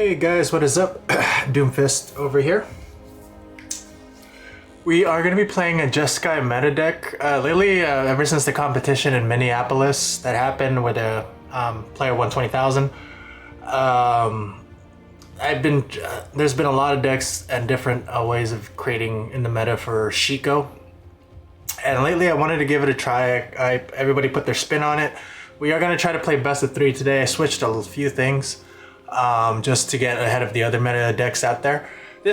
Hey guys, what is up? Doomfist over here. We are going to be playing a Jeskai meta deck. Lately, ever since the competition in Minneapolis that happened with a player won 20,000, there's been a lot of decks and different ways of creating in the meta for Shiko. And lately I wanted to give it a try. Everybody put their spin on it. We are going to try to play best of 3 today. I switched a few things just to get ahead of the other meta decks out there. I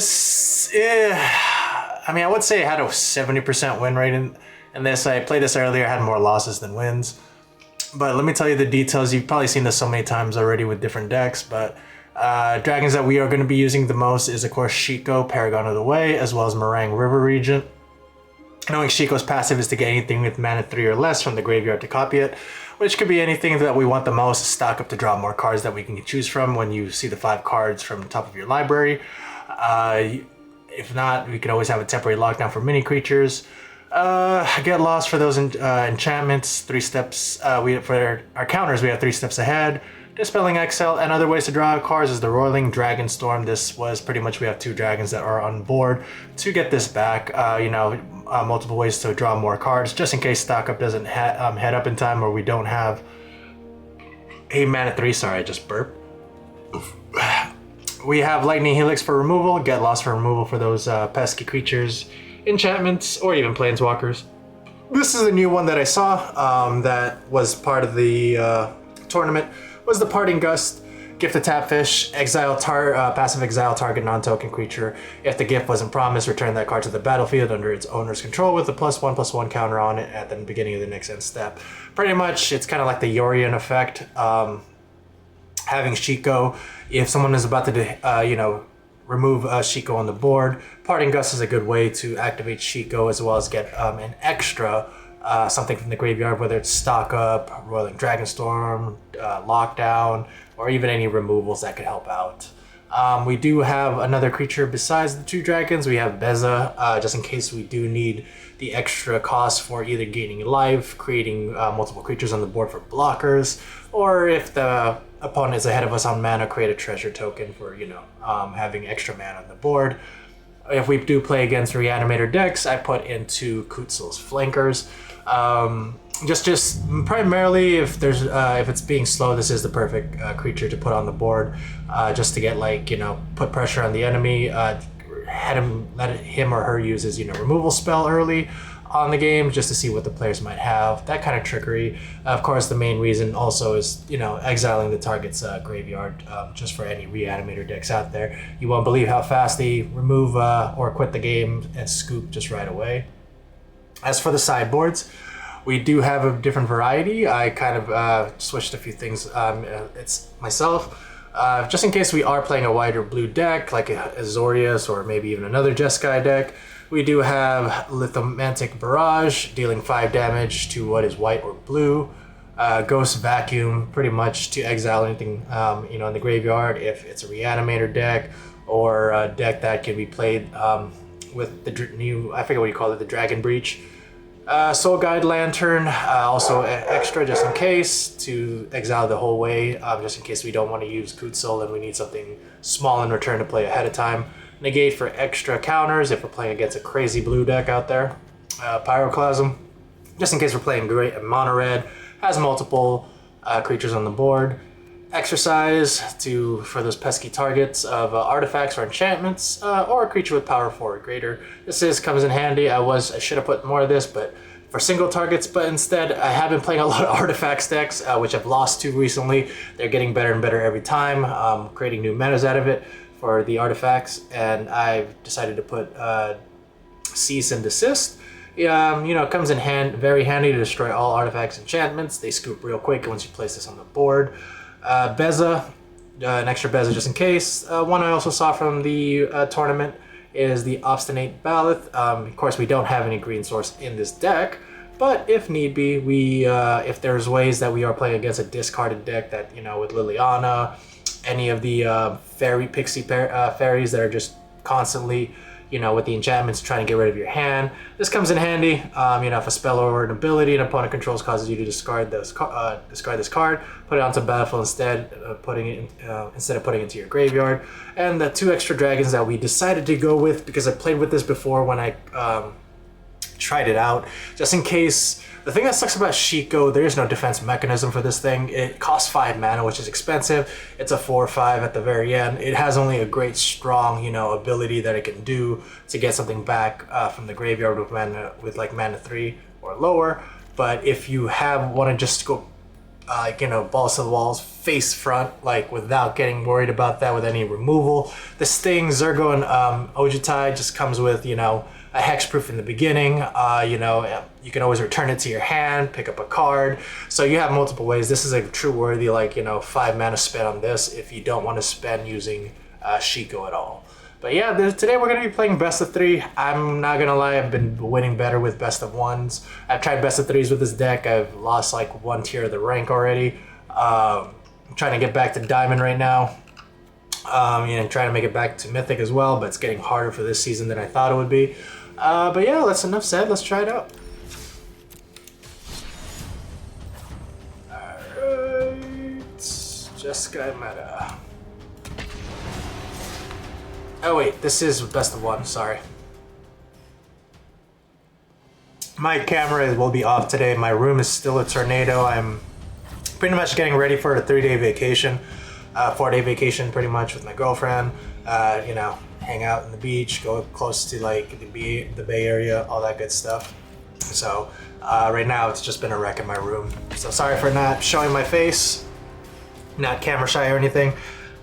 would say I had a 70% win rate in this. I played this earlier, had more losses than wins. But let me tell you the details. You've probably seen this so many times already with different decks, but dragons that we are going to be using the most is, of course, Shiko, Paragon of the Way, as well as Meringue River Regent. Knowing Shiko's passive is to get anything with mana 3 or less from the graveyard to copy it, which could be anything that we want the most, stock up to draw more cards that we can choose from when you see the 5 cards from the top of your library. If not, we can always have a temporary lockdown for mini creatures. Get lost for those enchantments, 3 steps. For our counters, we have 3 steps ahead. Dispelling Exile, and other ways to draw cards is the Roiling Dragon Storm. This was pretty much, we have 2 dragons that are on board to get this back. Multiple ways to draw more cards, just in case stock up doesn't head up in time, or we don't have a mana 3. Sorry, I just burped. We have Lightning Helix for removal, Get Lost for removal for those pesky creatures, enchantments, or even planeswalkers. This is a new one that I saw that was part of the tournament, was the Parting Gust. Gift a tap fish, passive exile target non-token creature. If the gift wasn't promised, return that card to the battlefield under its owner's control with a +1/+1 counter on it at the beginning of the next end step. Pretty much, it's kind of like the Yorion effect. Having Shiko, if someone is about to, remove Shiko on the board, Parting Gust is a good way to activate Shiko as well as get an extra something from the graveyard, whether it's Stock Up, Roiling Dragonstorm, Lockdown, or even any removals that could help out. We do have another creature besides the 2 dragons. We have Beza, just in case we do need the extra cost for either gaining life, creating multiple creatures on the board for blockers, or if the opponent is ahead of us on mana, create a treasure token for, having extra mana on the board. If we do play against Reanimator decks, I put into Kutzel's Flankers. Just primarily if it's being slow, this is the perfect creature to put on the board, just to get put pressure on the enemy, let him or her use his removal spell early on the game, just to see what the players might have, that kind of trickery. Of course, the main reason also is exiling the target's graveyard, just for any Reanimator decks out there. You won't believe how fast they remove or quit the game and scoop just right away. As for the sideboards, we do have a different variety. I kind of switched a few things. It's myself. Just in case we are playing a white or blue deck, like a Azorius or maybe even another Jeskai deck, we do have Lithomantic Barrage, dealing 5 damage to what is white or blue. Ghost Vacuum, pretty much to exile anything in the graveyard if it's a Reanimator deck, or a deck that can be played with the new, I forget what you call it, the Dragon Breach. Soul Guide Lantern, also extra just in case, to exile the whole way, just in case we don't want to use Kutzel and we need something small in return to play ahead of time. Negate for extra counters if we're playing against a crazy blue deck out there. Pyroclasm, just in case we're playing great mono red, has multiple creatures on the board. Exercise for those pesky targets of artifacts or enchantments, or a creature with power 4 or greater. Comes in handy. I should have put more of this, but for single targets, but instead I have been playing a lot of artifacts decks, which I've lost to recently. They're getting better and better every time, creating new metas out of it for the artifacts, and I've decided to put Cease and Desist. It comes in very handy to destroy all artifacts and enchantments. They scoop real quick once you place this on the board. Beza, an extra Beza just in case. One I also saw from the tournament is the Obstinate Ballast. Of course, we don't have any green source in this deck, but if need be, if there's ways that we are playing against a discarded deck that, with Liliana, any of the fairy pixie fairies that are just constantly, with the enchantments, trying to get rid of your hand. This comes in handy. If a spell or an ability an opponent controls causes you to discard this card, put it onto the battlefield instead of putting it into your graveyard. And the 2 extra dragons that we decided to go with, because I played with this before when I tried it out, just in case. The thing that sucks about Shiko, there is no defense mechanism for this thing. It costs 5 mana, which is expensive. It's a 4/5 at the very end. It has only a great strong, ability that it can do to get something back from the graveyard with mana 3 or lower. But if you want to just go balls to the walls, face front, without getting worried about that with any removal, this thing, Zergo and Ojutai, just comes with, a hexproof in the beginning. You can always return it to your hand, pick up a card. So you have multiple ways. This is a true worthy 5 mana spend on this if you don't want to spend using Shiko at all. But yeah, today we're going to be playing best of 3. I'm not going to lie, I've been winning better with best of 1s. I've tried best of 3s with this deck. I've lost 1 tier of the rank already. I'm trying to get back to Diamond right now. Trying to make it back to Mythic as well, but it's getting harder for this season than I thought it would be. But yeah, that's enough said. Let's try it out. Alright. Jeskai meta. Oh wait, this is best of 1, sorry. My camera will be off today. My room is still a tornado. I'm pretty much getting ready for a 3-day vacation. 4-day vacation pretty much with my girlfriend. Hang out on the beach, go close to the Bay Area, all that good stuff. So right now it's just been a wreck in my room. So sorry for not showing my face, not camera shy or anything.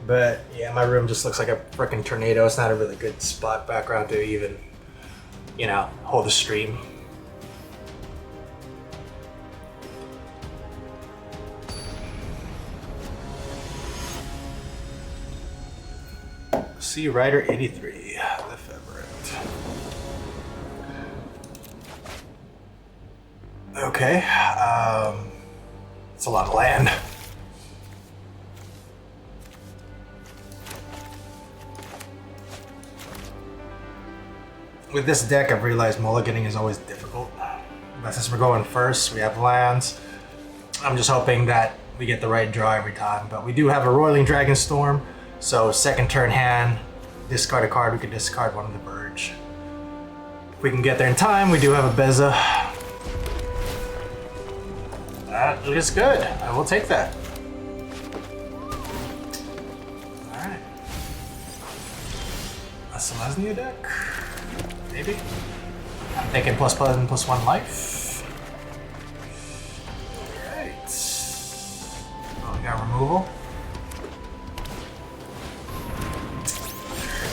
But yeah, my room just looks like a freaking tornado. It's not a really good spot background to even, hold a stream. Sea Rider 83, the favorite. Okay, it's a lot of land. With this deck, I've realized mulliganing is always difficult. But since we're going first, we have lands. I'm just hoping that we get the right draw every time. But we do have a Roiling Dragonstorm, so second turn hand, discard a card, we can discard one of the Verge. If we can get there in time, we do have a Beza. That is good. I will take that. Alright. A Selesnya deck? Maybe? I'm thinking +1/+1 life. Alright. Oh, we got removal.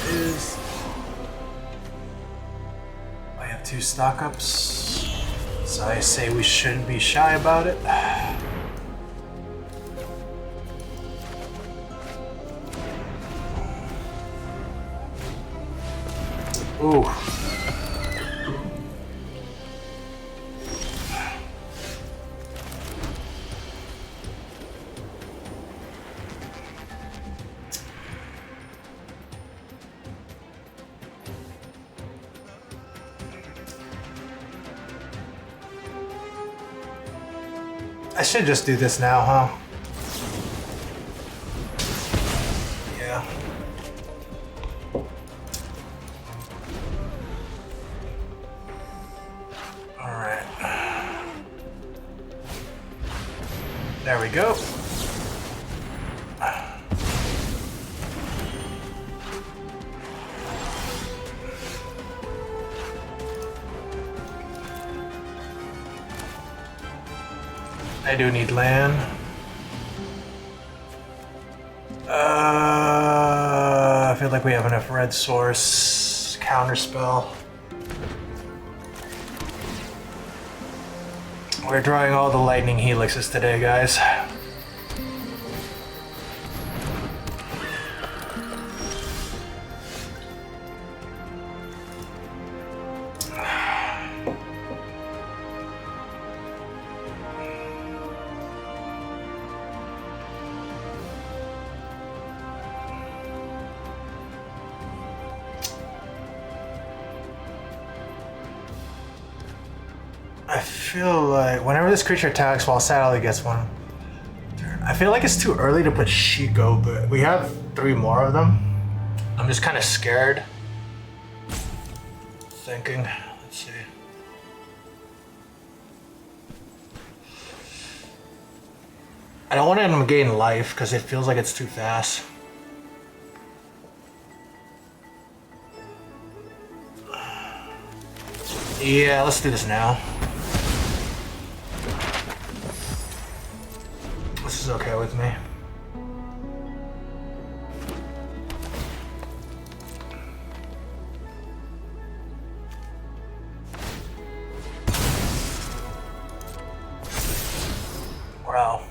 There it is. I have 2 stock ups. So I say we shouldn't be shy about it. Ooh. I should just do this now, huh? Yeah. Alright. There we go. I do need land. I feel like we have enough red source. Counterspell. We're drawing all the lightning helixes today, guys. I feel like whenever this creature attacks while sad, it gets one turn. I feel like it's too early to put Shiko, but we have 3 more of them. I'm just kind of scared. Thinking, let's see. I don't want him to gain life because it feels like it's too fast. Yeah, let's do this now. This is okay with me. Wow.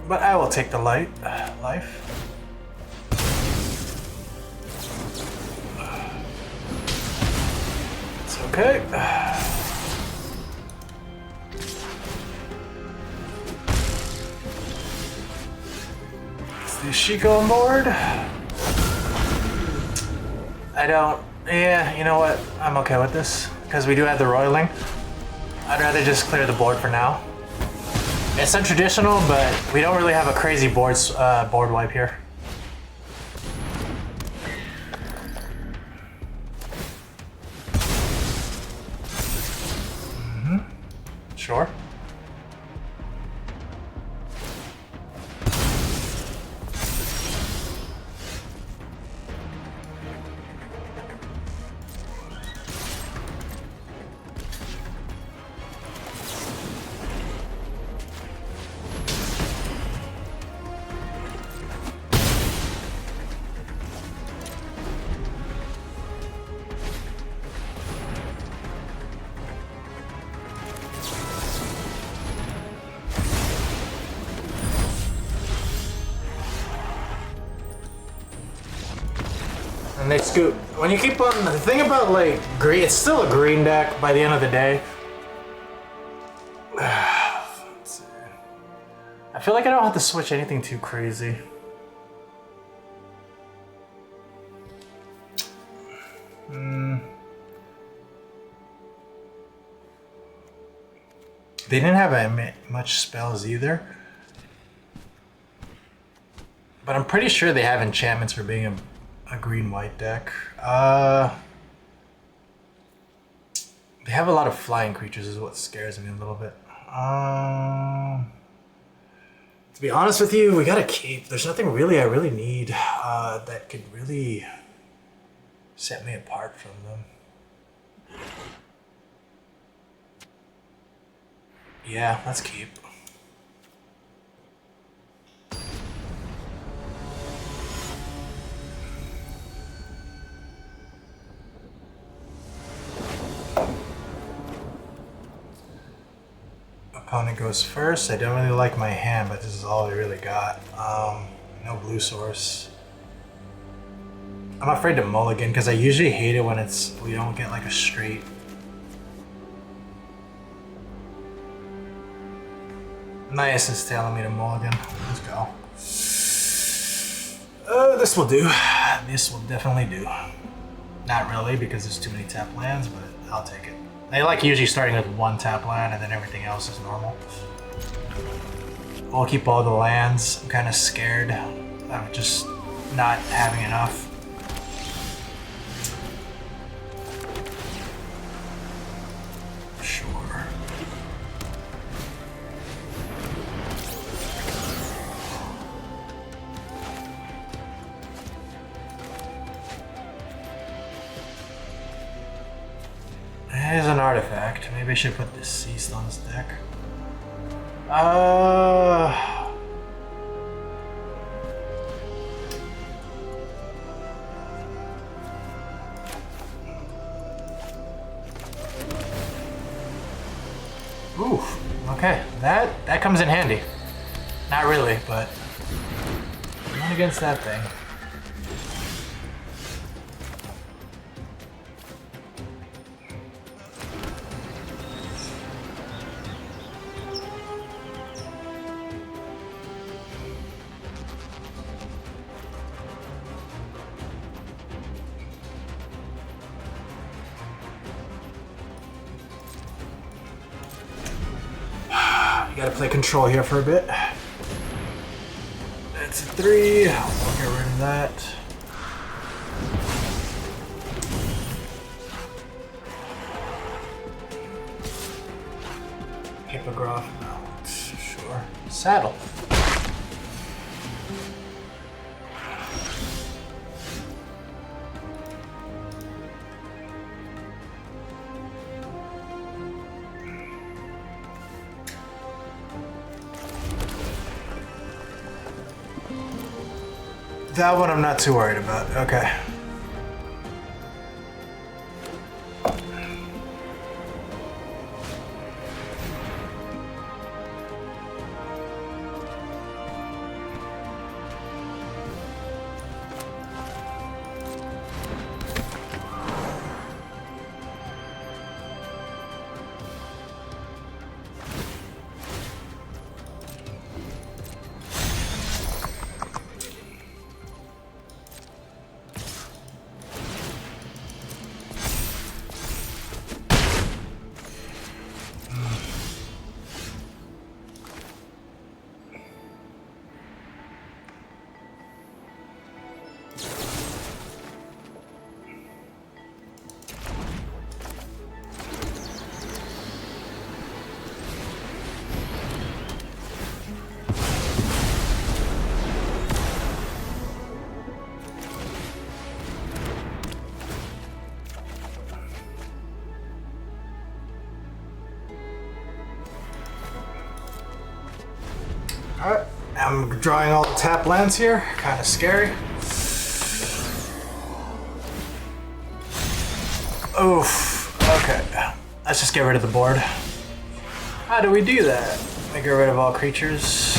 But I will take the life. It's okay. Let's do Shiko on board. I don't. Yeah, you know what? I'm okay with this because we do have the roiling. I'd rather just clear the board for now. It's untraditional, but we don't really have a crazy board wipe here. Sure. And they scoop. When you keep on, the thing about like green, it's still a green deck by the end of the day. Let's see. I feel like I don't have to switch anything too crazy. They didn't have much spells either. But I'm pretty sure they have enchantments for being a green-white deck. They have a lot of flying creatures is what scares me a little bit. To be honest with you, we gotta keep. There's nothing really I really need that could really set me apart from them. Yeah, let's keep. Opponent goes first. I don't really like my hand, but this is all I really got. No blue source. I'm afraid to mulligan because I usually hate it when we don't get like a straight. Nice is telling me to mulligan. Let's go. This will do. This will definitely do. Not really because there's too many tap lands, but I'll take it. I like usually starting with 1 tap land and then everything else is normal. We'll keep all the lands. I'm kind of scared of just not having enough. Sure. Here's an artifact. Maybe I should put Deceased on this deck. Ooh, okay. That comes in handy. Not really, but not against that thing. gotta play control here for a bit. That's a 3. We'll get rid of that. Hippogriff, no, sure. Saddle. That one I'm not too worried about. Okay. Alright, I'm drawing all the tap lands here. Kind of scary. Oof. Okay. Let's just get rid of the board. How do we do that? I get rid of all creatures.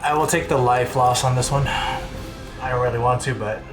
I will take the life loss on this one. I don't really want to, but...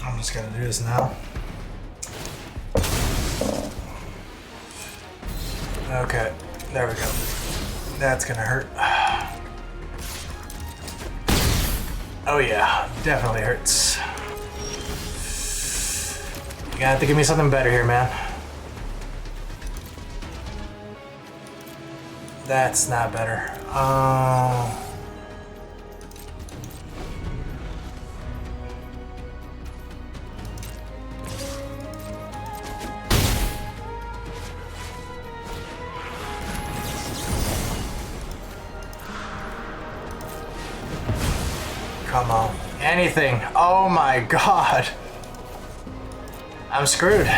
I'm just gonna do this now. Okay, there we go. That's gonna hurt. Oh yeah, definitely hurts. You gotta have to give me something better here, man. That's not better. Come on. Anything. Oh my god. I'm screwed.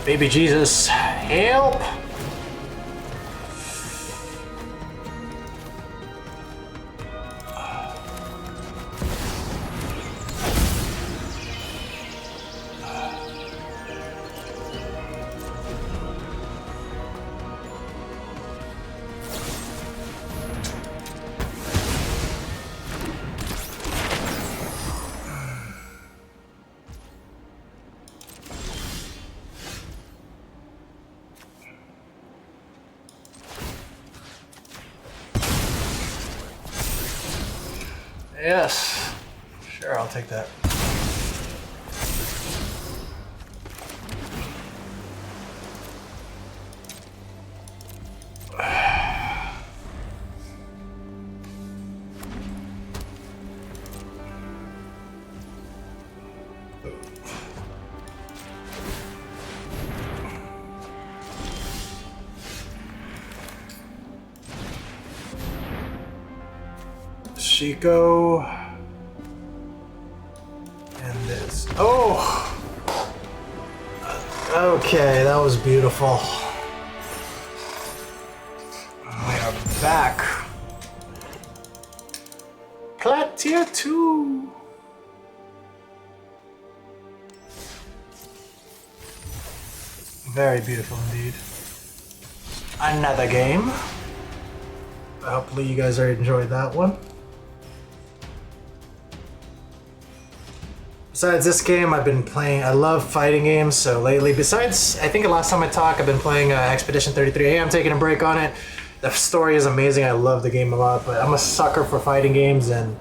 Baby Jesus, help! Yes. Sure, I'll take that. Chico. And this. Oh! Okay, that was beautiful. We are back. here too. Very beautiful indeed. Another game. Hopefully you guys already enjoyed that one. Besides this game, I've been playing, I love fighting games, so lately, besides, I think the last time I talked, I've been playing Expedition 33A. I'm taking a break on it. The story is amazing, I love the game a lot, but I'm a sucker for fighting games, and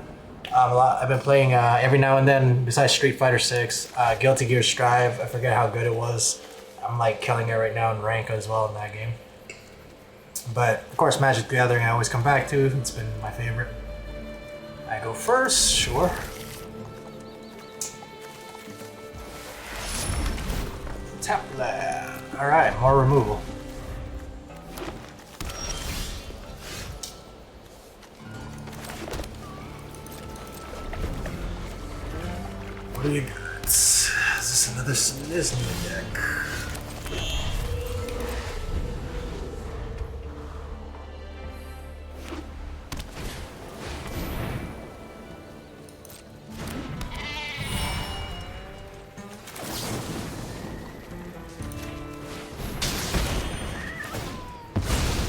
I've been playing every now and then, besides Street Fighter 6, Guilty Gear Strive, I forget how good it was. I'm like killing it right now in rank as well in that game. But, of course, Magic the Gathering I always come back to, it's been my favorite. I go first, sure. Tap that. Alright, more removal. What do you got? Is this another Disney deck?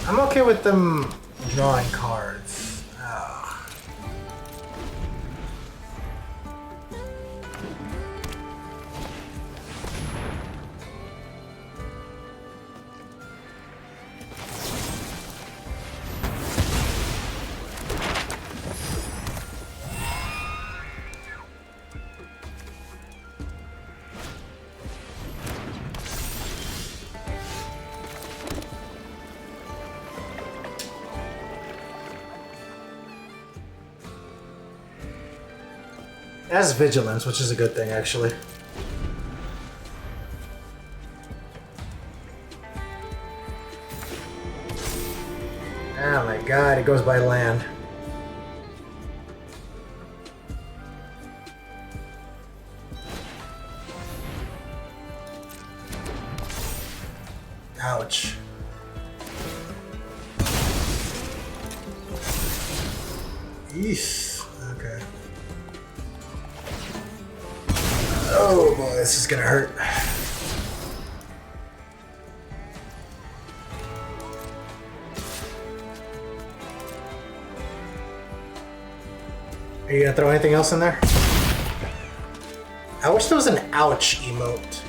I'm okay with them drawing cards. Oh. It has vigilance, which is a good thing, actually. Oh my god, it goes by land. Ouch. Eesh. Okay. Oh boy, this is gonna hurt. Are you gonna throw anything else in there? I wish there was an ouch emote.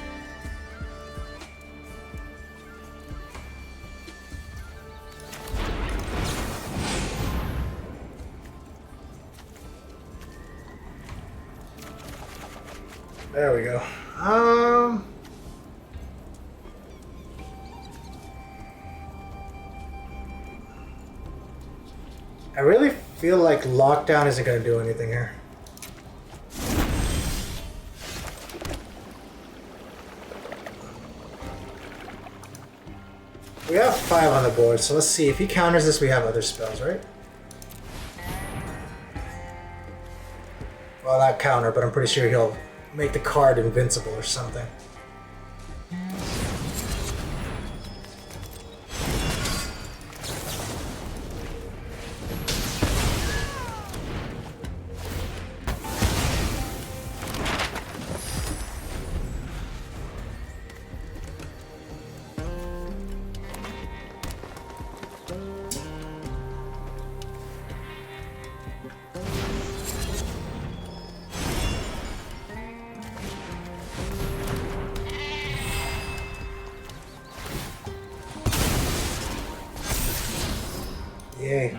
There we go. I really feel like lockdown isn't going to do anything here. We have 5 on the board, so let's see. If he counters this, we have other spells, right? Well, not counter, but I'm pretty sure he'll make the card invincible or something. Yay.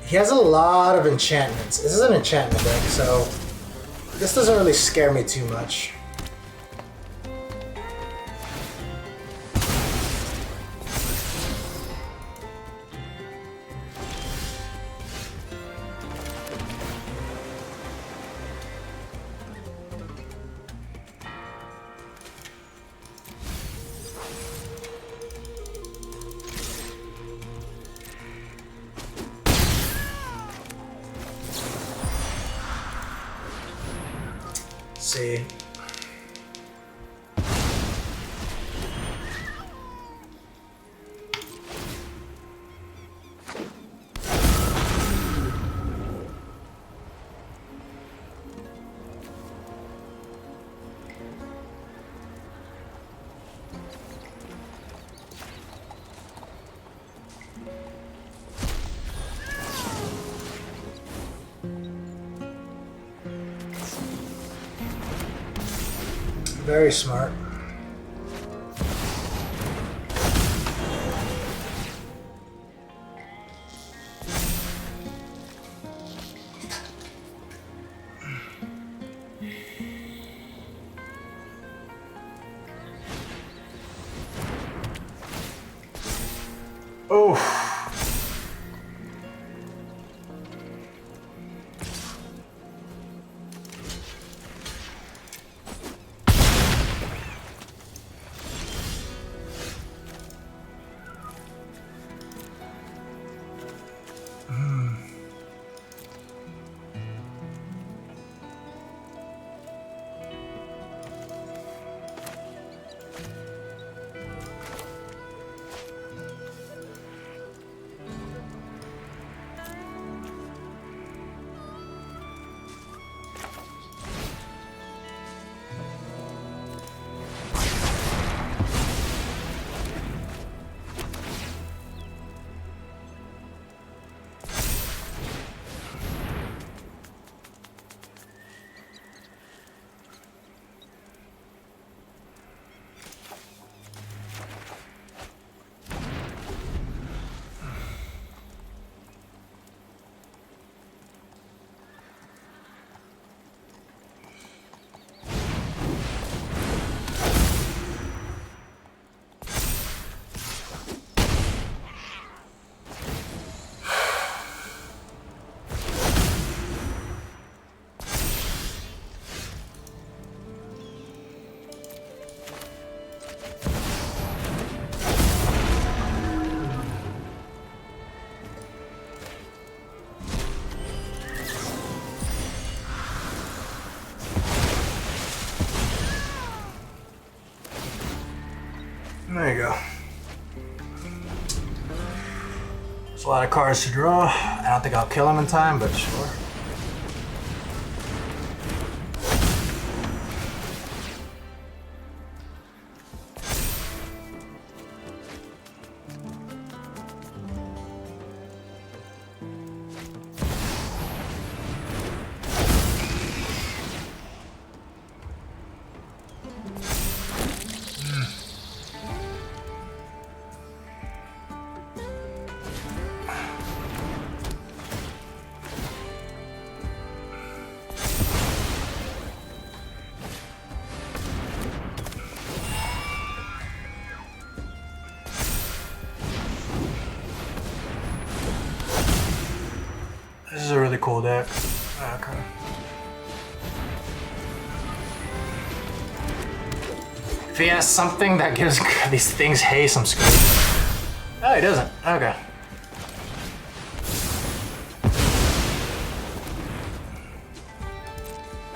He has a lot of enchantments. This is an enchantment deck, so this doesn't really scare me too much. see. Very smart. Oh. There you go. There's a lot of cards to draw. I don't think I'll kill him in time, but sure. This is a really cool deck. Okay. If he has something that gives these things haste, I'm screwed. Oh, he doesn't. Okay.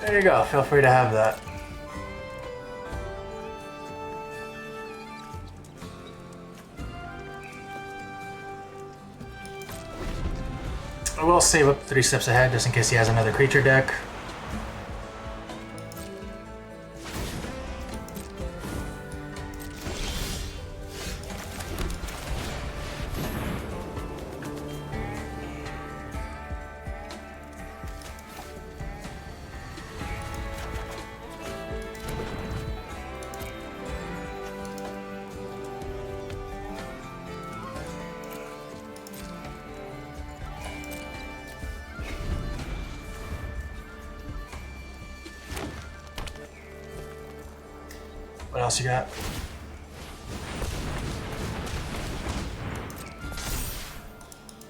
There you go. Feel free to have that. I will save up 3 steps ahead just in case he has another creature deck. What else you got?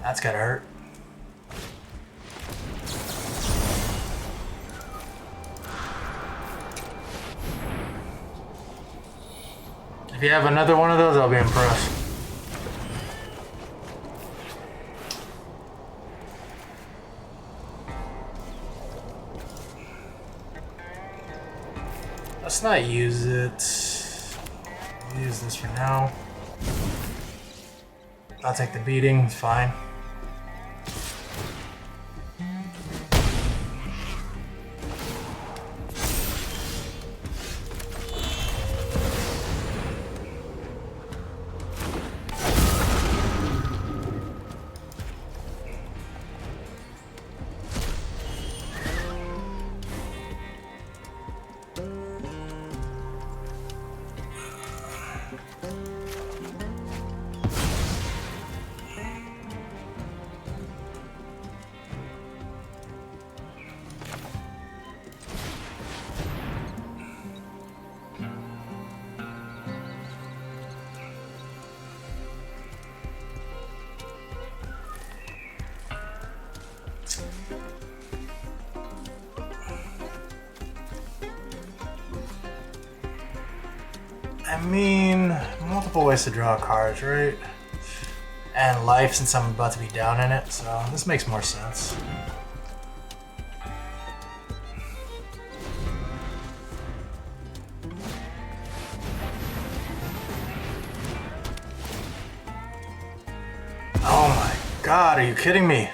That's gotta hurt. If you have another one of those, I'll be impressed. Let's not use it. We'll use this for now. I'll take the beating, it's fine. I mean, multiple ways to draw cards, right? And life, since I'm about to be down in it, so this makes more sense. Oh my god, are you kidding me?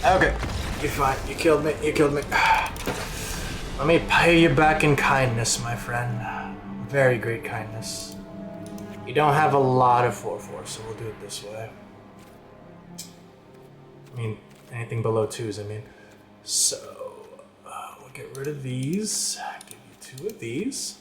Okay, you're fine. You killed me. You killed me. Let me pay you back in kindness, my friend. Very great kindness. You don't have a lot of 4/4, so we'll do it this way. I mean, anything below 2s, I mean. So, we'll get rid of these. Give you 2 of these.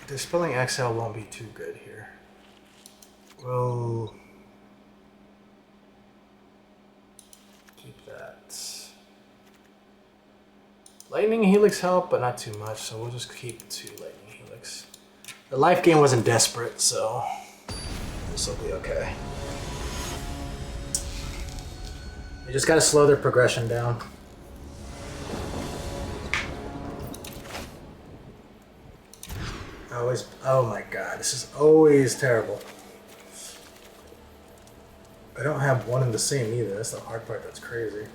Dispelling Exhale won't be too good here. We'll keep that. Lightning Helix help, but not too much, so we'll just keep 2 Lightning Helix. The life gain wasn't desperate, so this will be okay. You just gotta slow their progression down. Always, oh my god, this is always terrible. I don't have one in the same either, that's the hard part, that's crazy.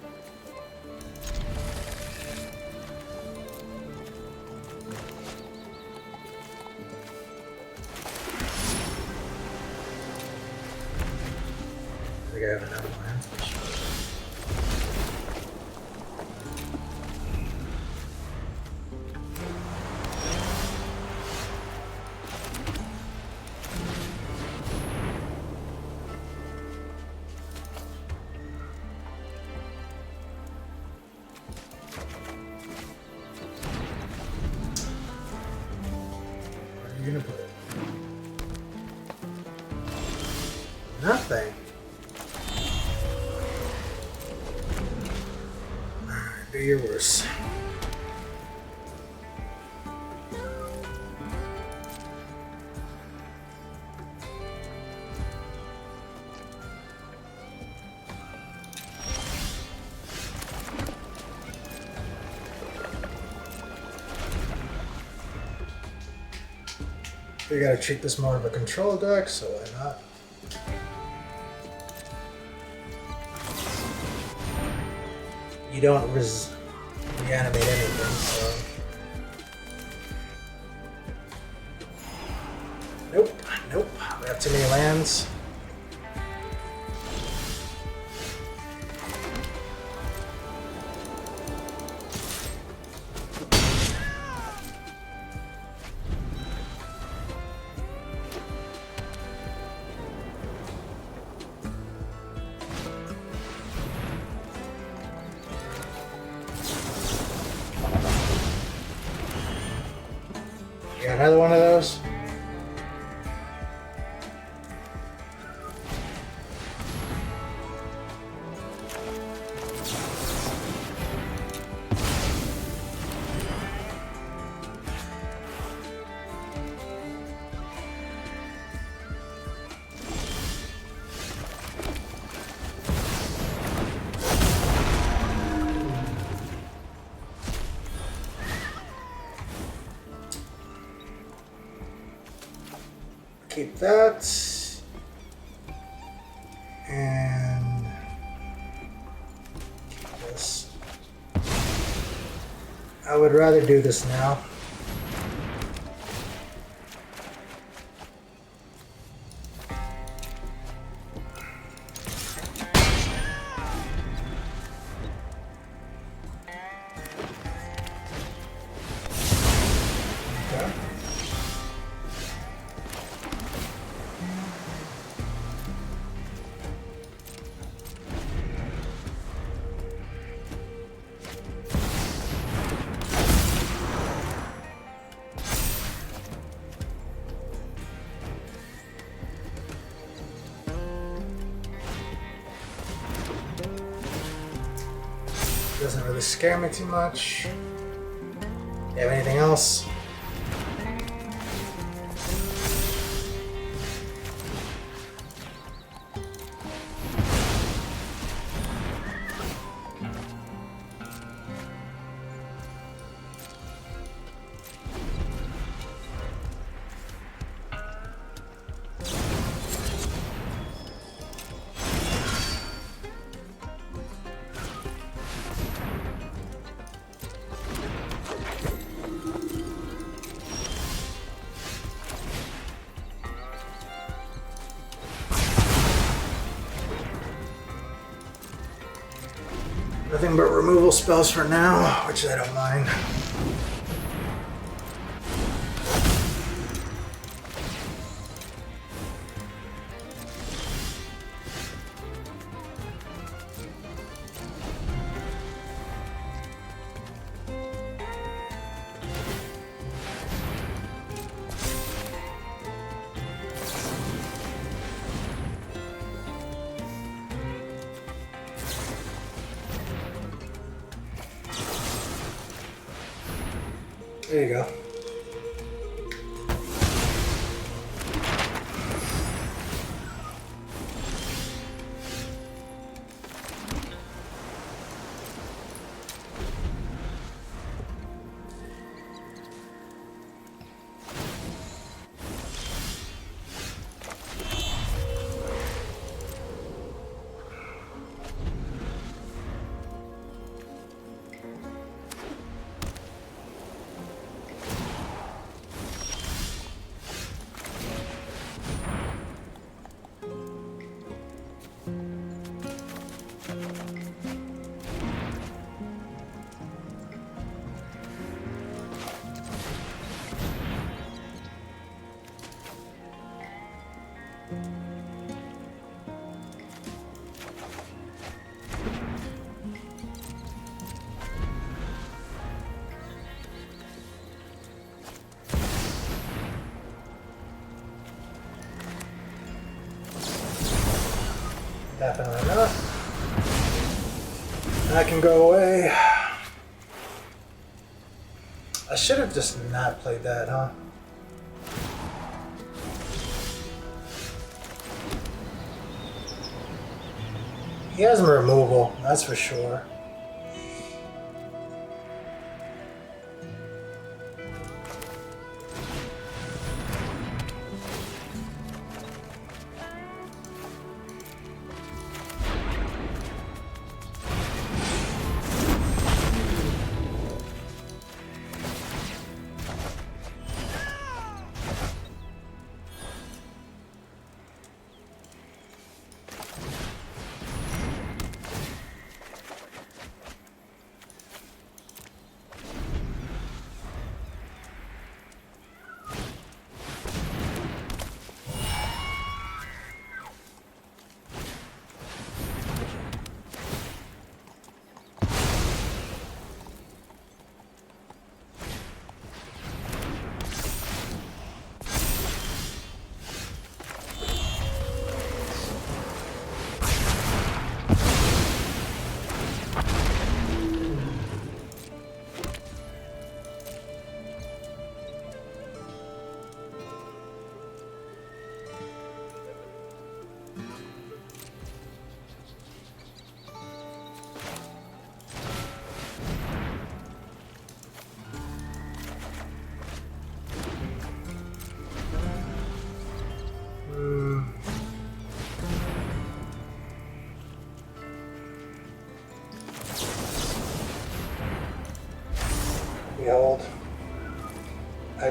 I think I have enough lands. Gonna put it? Nothing. Alright, do your worst. We gotta treat this more of a control deck, so why not? You don't reanimate anything, so... Nope, nope. We have too many lands. Got another one of those? keep that. And keep this. I would rather do this now. Doesn't really scare me too much. You have anything else? Nothing but removal spells for now, which I don't mind. There you go. Definitely enough. That can go away. I should have just not played that, huh? He has removal, that's for sure.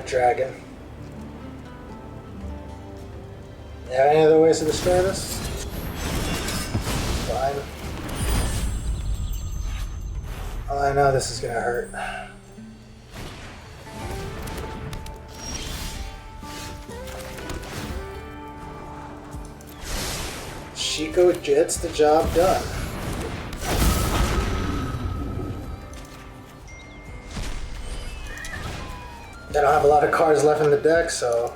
that dragon. You have any other ways to destroy this? Fine. Oh, I know this is gonna hurt. Shiko gets the job done. I don't have a lot of cards left in the deck, so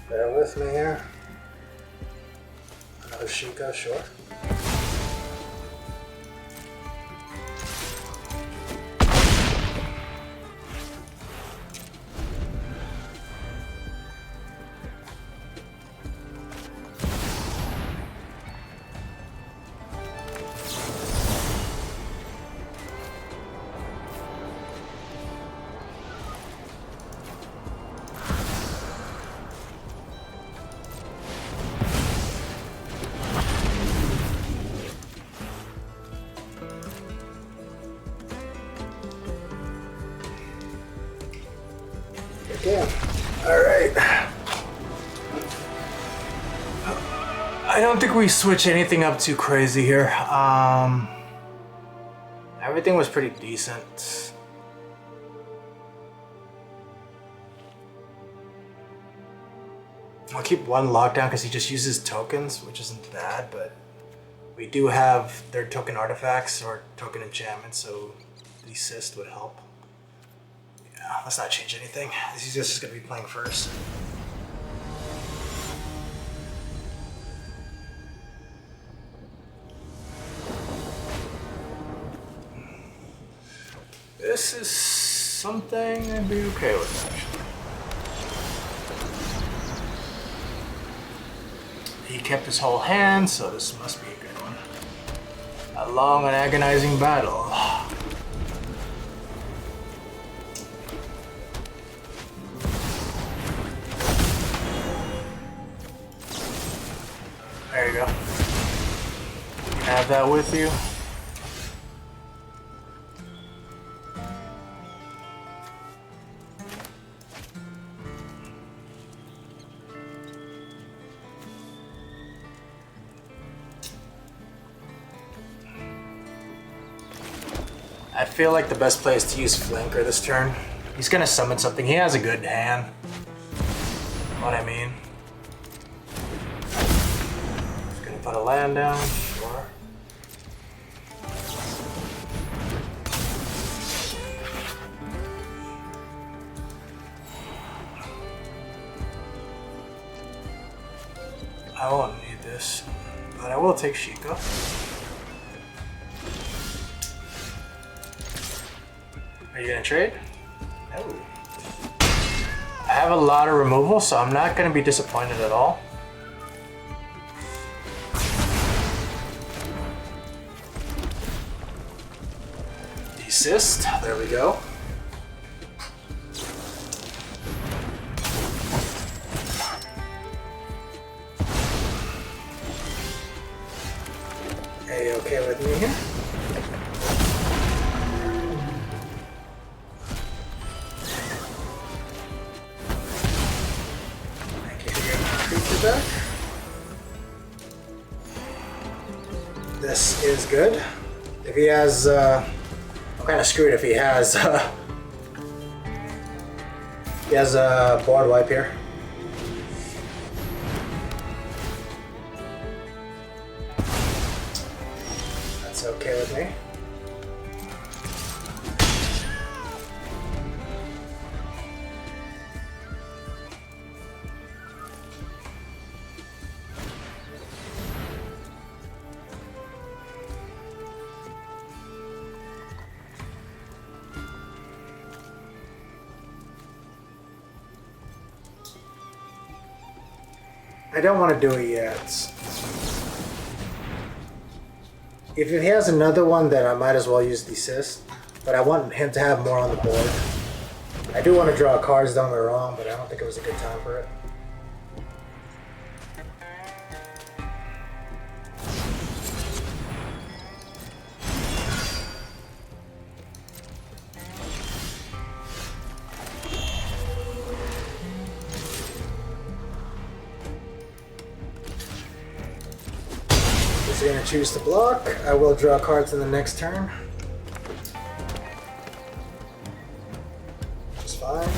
bear with me here. Another Shiko, sure. Again. Alright. I don't think we switch anything up too crazy here. Everything was pretty decent. I'll keep one lockdown because he just uses tokens, which isn't bad, but we do have third token artifacts or token enchantments, so the assist would help. Yeah, let's not change anything. This is just going to be playing first. This is something I'd be okay with, actually. He kept his whole hand, so this must be a good one. A long and agonizing battle. There you go. You can have that with you. I feel like the best play is to use Flanker this turn. He's gonna summon something. He has a good hand. What I mean. He's gonna put a land down, sure. I won't need this, but I will take Shiko. Are you gonna trade? No. I have a lot of removal, so I'm not gonna be disappointed at all. Desist, there we go. Are you okay with me here? Back. This is good. If he has, I'm kind of screwed if he has, a board wipe here. That's okay with me. I don't want to do it yet. If he has another one, then I might as well use Desist. But I want him to have more on the board. I do want to draw cards, don't get me wrong, but I don't think it was a good time for it. He's going to choose to block. I will draw cards in the next turn. Which is fine.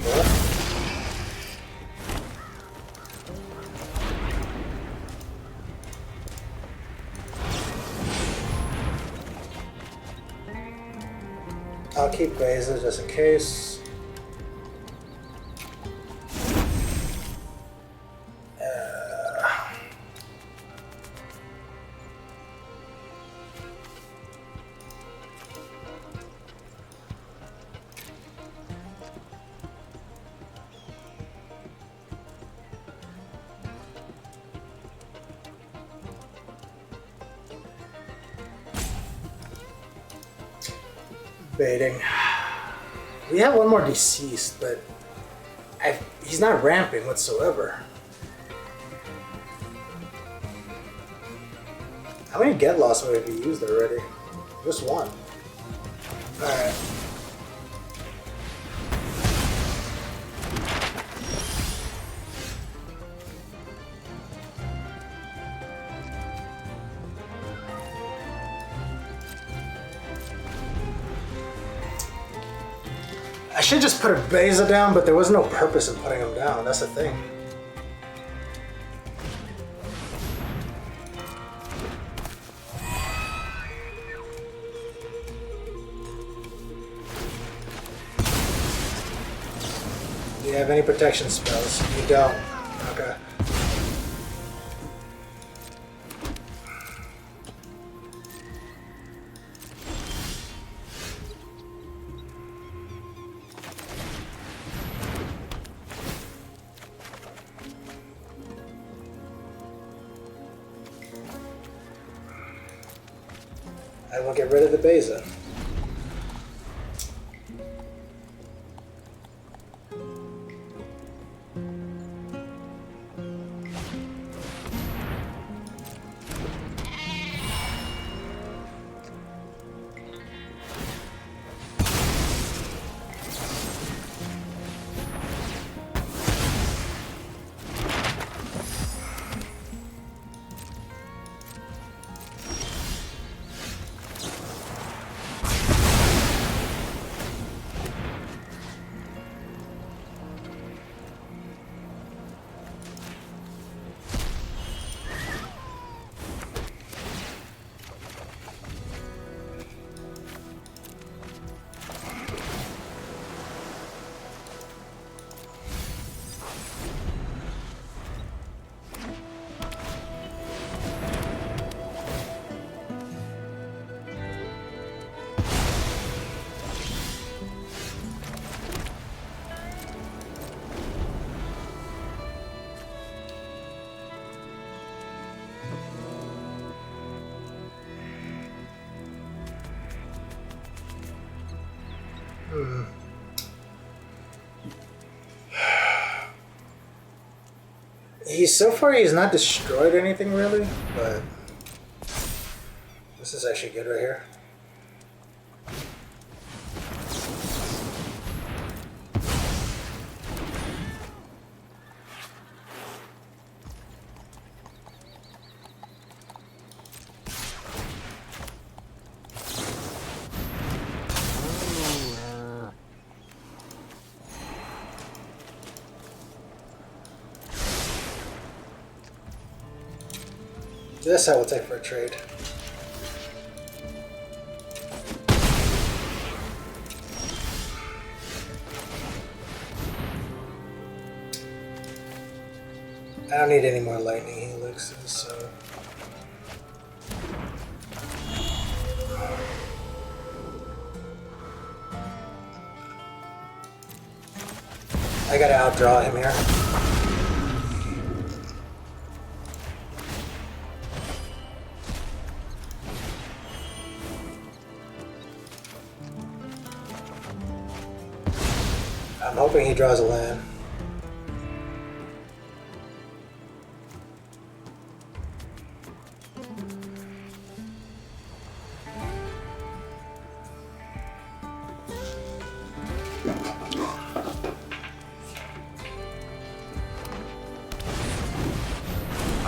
Sure. I'll keep Beza just in case. Baiting. We have one more deceased, but he's not ramping whatsoever. How many get lost have we used already? Just one. Alright. I should just put a Beza down, but there was no purpose in putting him down. That's the thing. Do you have any protection spells? You don't. Okay. I will get rid of the Beza. So far he's not destroyed anything really, but this is actually good right here. This I will take for a trade. I don't need any more lightning elixirs, so... I gotta outdraw him here. I'm hoping he draws a land.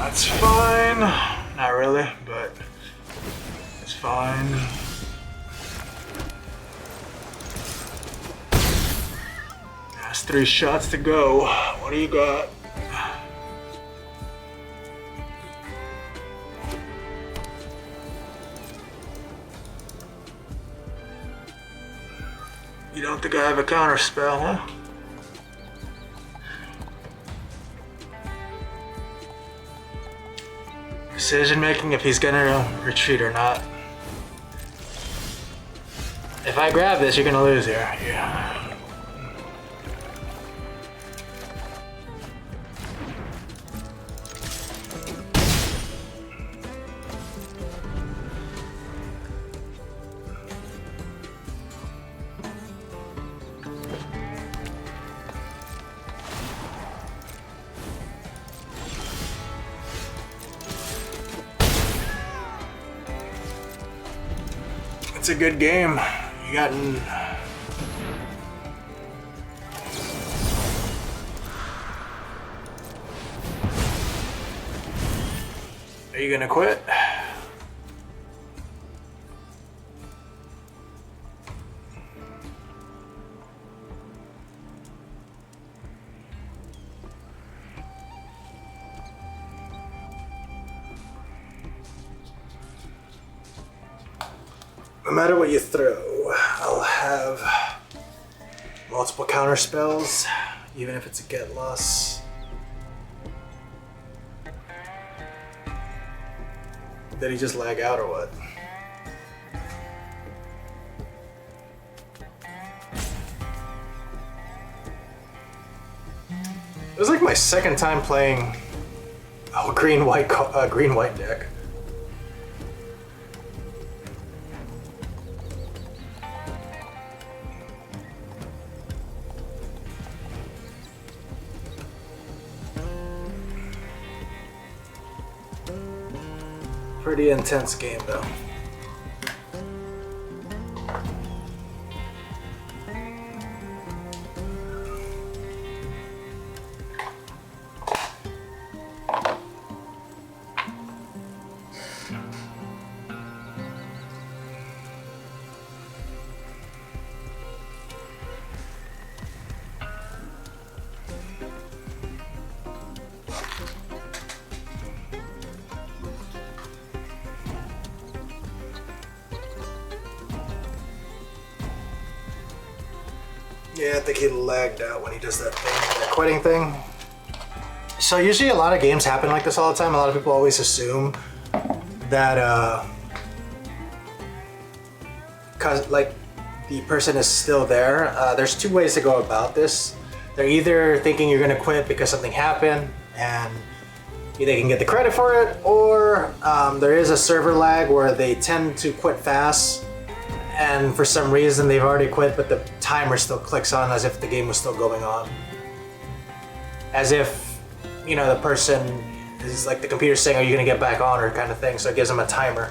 That's fine. Not really, but it's fine. That's 3 shots to go. What do you got? You don't think I have a counter spell, huh? Decision making if he's gonna retreat or not. If I grab this, you're gonna lose here. Yeah. It's a good game. You gotten. Are you gonna quit? No matter what you throw, I'll have multiple counter spells, even if it's a get loss. Did he just lag out or what? It was like my second time playing green-white deck. Pretty intense game though. Yeah, I think he lagged out when he does that thing, that quitting thing. So usually a lot of games happen like this all the time. A lot of people always assume that cause like the person is still there. There's 2 ways to go about this. They're either thinking you're gonna quit because something happened and they can get the credit for it, or there is a server lag where they tend to quit fast and for some reason they've already quit but the timer still clicks on as if the game was still going on. As if, you know, the person is like the computer's saying, are you gonna get back on, or kind of thing, so it gives them a timer.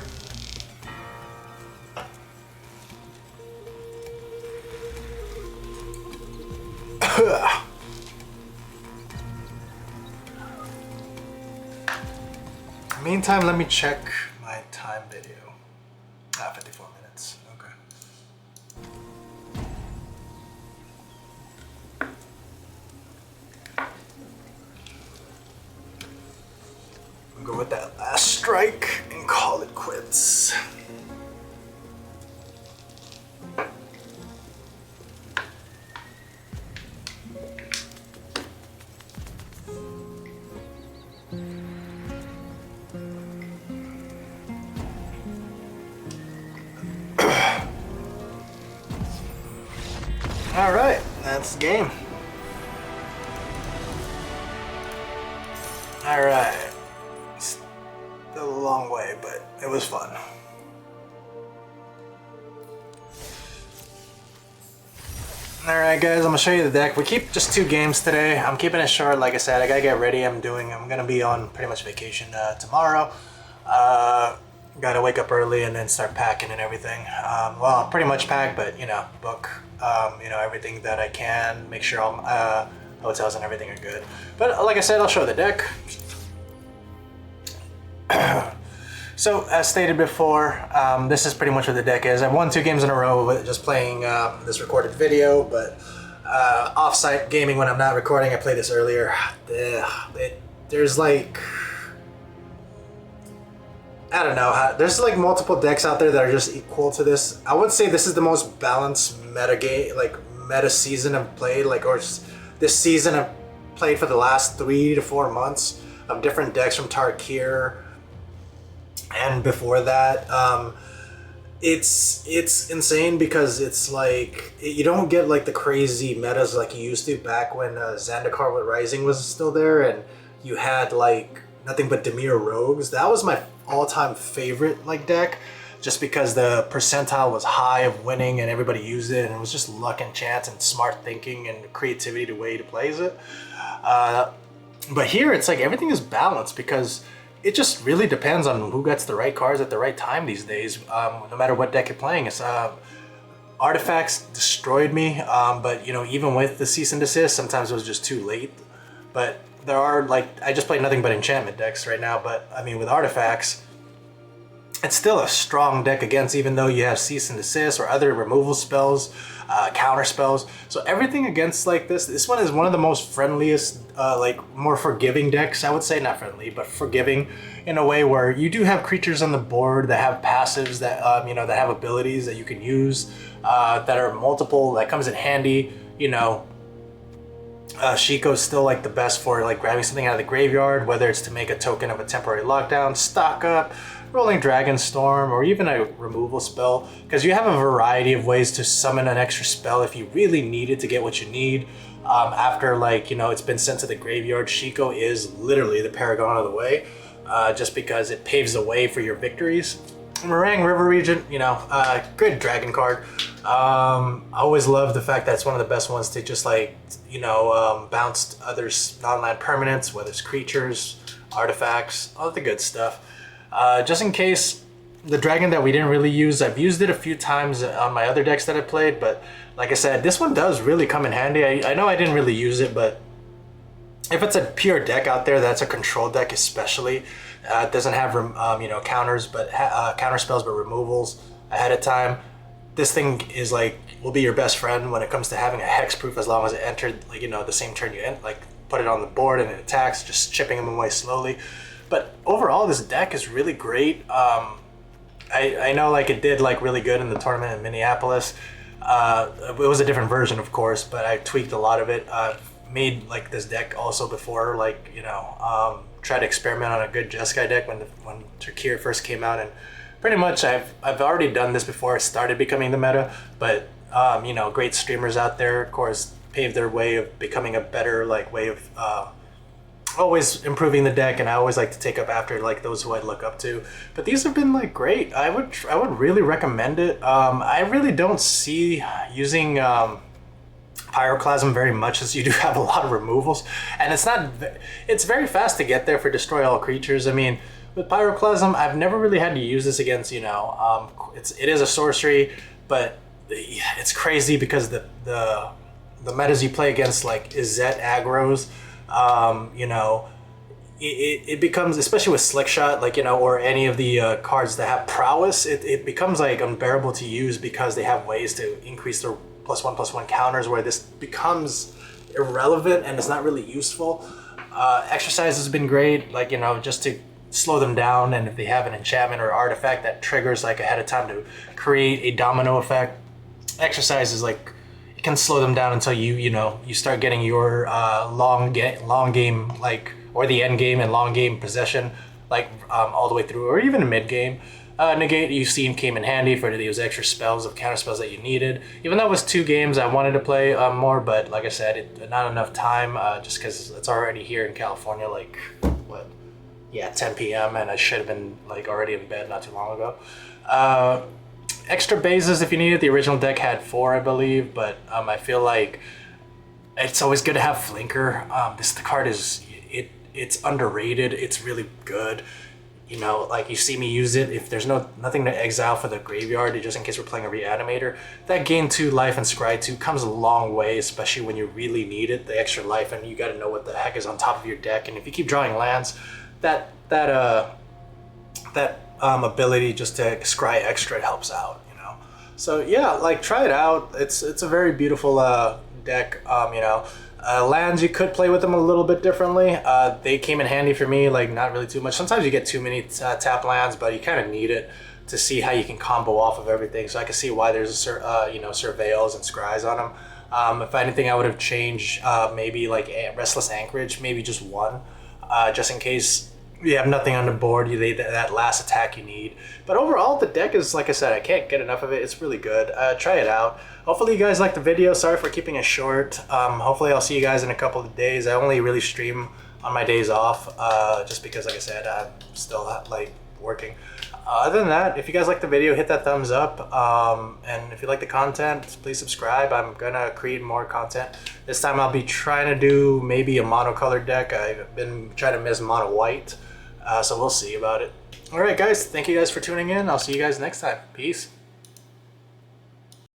Meantime, let me check my time video. 54 minutes, okay. I'll go with that last strike and call it quits. All right, that's the game. All right, still a long way, but it was fun. All right, guys, I'm gonna show you the deck. We keep just 2 games today. I'm keeping it short. Like I said, I gotta get ready. I'm gonna be on pretty much vacation tomorrow. Gotta wake up early and then start packing and everything. Well, pretty much packed, but you know, book, you know, everything that I can. Make sure all hotels and everything are good. But like I said, I'll show the deck. So, as stated before, this is pretty much what the deck is. I've won 2 games in a row with just playing this recorded video, but off-site gaming when I'm not recording, I played this earlier. There's like, I don't know, there's like multiple decks out there that are just equal to this. I would say this is the most balanced meta game, like meta season I've played, like, or this season I've played for the last 3 to 4 months of different decks from Tarkir. And before that, it's insane because it's like you don't get like the crazy metas like you used to back when Zendikar with Rising was still there, and you had like nothing but Dimir Rogues. That was my all-time favorite like deck, just because the percentile was high of winning and everybody used it, and it was just luck and chance and smart thinking and creativity the way to play it. But here it's like everything is balanced because it just really depends on who gets the right cards at the right time these days, no matter what deck you're playing. It's Artifacts destroyed me, but you know, even with the cease and desist, sometimes it was just too late. But there are, like, I just play nothing but enchantment decks right now, but I mean with Artifacts, it's still a strong deck against, even though you have cease and desist or other removal spells, counter spells. So everything against like this one is one of the most friendliest, like more forgiving decks, I would say. Not friendly, but forgiving in a way where you do have creatures on the board that have passives that, you know, that have abilities that you can use, that are multiple, that comes in handy, you know. Shiko's still like the best for like grabbing something out of the graveyard, whether it's to make a token of a temporary lockdown, stock up, Rolling Dragon Storm, or even a removal spell, because you have a variety of ways to summon an extra spell if you really need it to get what you need. After, like, you know, it's been sent to the graveyard, Shiko is literally the paragon of the way, just because it paves the way for your victories. Meringue River Regent, you know, good dragon card. I always love the fact that it's one of the best ones to just like, you know, bounce other non-land permanents, whether it's creatures, artifacts, all the good stuff. Just in case, the dragon that we didn't really use, I've used it a few times on my other decks that I played, but like I said, this one does really come in handy. I know I didn't really use it, but if it's a pure deck out there, that's a control deck especially, it doesn't have you know, counters, but counter spells, but removals ahead of time. This thing is like, will be your best friend when it comes to having a hexproof, as long as it entered, like, you know, the same turn you like put it on the board and it attacks, just chipping them away slowly. But overall, this deck is really great. I know, like, it did like really good in the tournament in Minneapolis. It was a different version, of course, but I tweaked a lot of it. I've made like this deck also before, like, you know, tried to experiment on a good Jeskai deck when Tarkir first came out, and pretty much I've already done this before it started becoming the meta. But you know, great streamers out there, of course, paved their way of becoming a better like way of always improving the deck, and I always like to take up after like those who I look up to. But these have been like great. I would really recommend it. I really don't see using Pyroclasm very much, as you do have a lot of removals, and it's very fast to get there for destroy all creatures. I mean, with Pyroclasm, I've never really had to use this against, you know, it is a sorcery, but it's crazy because the metas you play against, like Izzet aggros, you know, it becomes, especially with Slickshot, like, you know, or any of the cards that have prowess, it becomes like unbearable to use because they have ways to increase their +1/+1 counters, where this becomes irrelevant and it's not really useful. Exercise has been great, like, you know, just to slow them down, and if they have an enchantment or artifact that triggers like ahead of time to create a domino effect, Exercise is like, it can slow them down until you know, you start getting your long game, like, or the end game and long game possession, like all the way through, or even mid game. Negate, you've seen, came in handy for those extra spells of counter spells that you needed. Even though it was 2 games, I wanted to play more, but like I said, not enough time, just because it's already here in California, like, what? Yeah, 10 p.m. and I should have been like already in bed not too long ago. Extra bases if you need it. The original deck had 4, I believe, but I feel like it's always good to have Flinker. The card is, it's underrated. It's really good. You know, like, you see me use it if there's nothing to exile for the graveyard, just in case we're playing a Reanimator. That gain 2 life and scry 2 comes a long way, especially when you really need it, the extra life, and you got to know what the heck is on top of your deck. And if you keep drawing lands, that ability just to scry extra, it helps out, you know. So yeah, like try it out. It's a very beautiful deck. You know, lands, you could play with them a little bit differently. They came in handy for me, like not really too much. Sometimes you get too many tap lands, but you kind of need it to see how you can combo off of everything. So I can see why there's you know, surveils and scries on them. If anything, I would have changed maybe like Restless Anchorage, maybe just one, just in case you have nothing on the board, that last attack you need. But overall, the deck is, like I said, I can't get enough of it. It's really good. Try it out. Hopefully you guys liked the video. Sorry for keeping it short. Hopefully I'll see you guys in a couple of days. I only really stream on my days off, just because, like I said, I'm still like working. Other than that, if you guys like the video, hit that thumbs up. And if you like the content, please subscribe. I'm gonna create more content. This time I'll be trying to do maybe a monocolored deck. I've been trying to miss mono white. So we'll see about it. All right, guys. Thank you guys for tuning in. I'll see you guys next time. Peace.